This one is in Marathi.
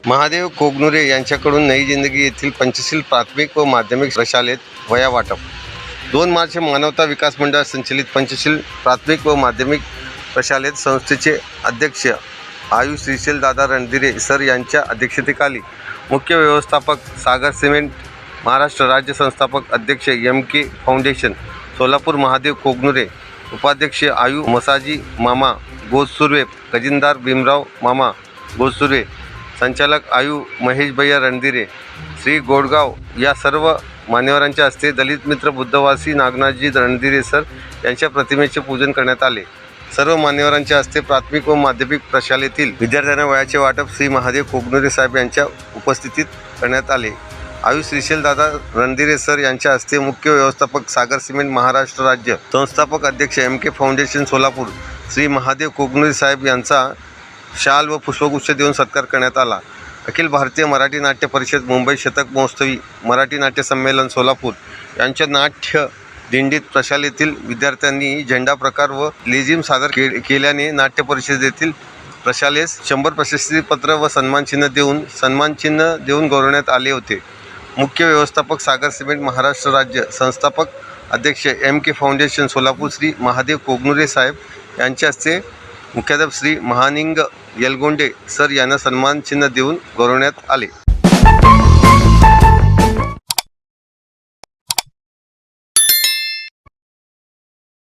महादेव कोगनुरे यांच्याकडून नई जिंदगी येथील पंचशील प्राथमिक व माध्यमिक प्रशालेत वह्या वाटप. 2 मार्च मानवता विकास मंडळ संचलित पंचशील प्राथमिक व माध्यमिक प्रशालेत संस्थेचे अध्यक्ष आयु श्रीशैलदादा रणदिरे सर यांच्या अध्यक्षतेखाली मुख्य व्यवस्थापक सागर सिमेंट महाराष्ट्र राज्य संस्थापक अध्यक्ष MK फाउंडेशन सोलापूर महादेव कोगनुरे, उपाध्यक्ष आयु मसाजी मामा गोजसुर्वे, खजिनदार भीमराव मामा गोजसुर्वे, संचालक आयु महेश भैया रणदिरे, श्री गोडगाव या सर्व मान्यवरांच्या हस्ते दलित मित्र बुद्धवासी नागनाथजी रणदिरे सर यांच्या प्रतिमेचे पूजन करण्यात आले. सर्व मान्यवरांच्या हस्ते प्राथमिक व माध्यमिक प्रशालेतील विद्यार्थ्यांना वह्याचे वाटप श्री महादेव कोगनुरे साहेब यांच्या उपस्थितीत करण्यात आले. आयु श्रीशैलदादा रणदिरे सर यांच्या हस्ते मुख्य व्यवस्थापक सागर सिमेंट महाराष्ट्र राज्य संस्थापक अध्यक्ष MK फाउंडेशन सोलापूर श्री महादेव कोगनुरे साहेब यांचा शाल व पुष्पगुच्छ देऊन सत्कार करण्यात आला. अखिल भारतीय मराठी नाट्य परिषद मुंबई शतक महोत्सवी मराठी नाट्य संमेलन सोलापूर यांच्या नाट्य दिंडीत प्रशालेतील विद्यार्थ्यांनी झेंडा प्रकार व लेझिम सादर केल्याने नाट्य परिषदेतील प्रशालेस 100 प्रशस्तीपत्र व सन्मानचिन्ह देऊन गौरवण्यात आले होते. मुख्य व्यवस्थापक सागर सिमेंट महाराष्ट्र राज्य संस्थापक अध्यक्ष MK फाउंडेशन सोलापूर श्री महादेव कोगनुरे साहेब यांच्या हस्ते मुख्याध्यापक श्री महानिंग येलगोंडे सर यांना सन्मानचिन्ह देऊन गौरवण्यात आले.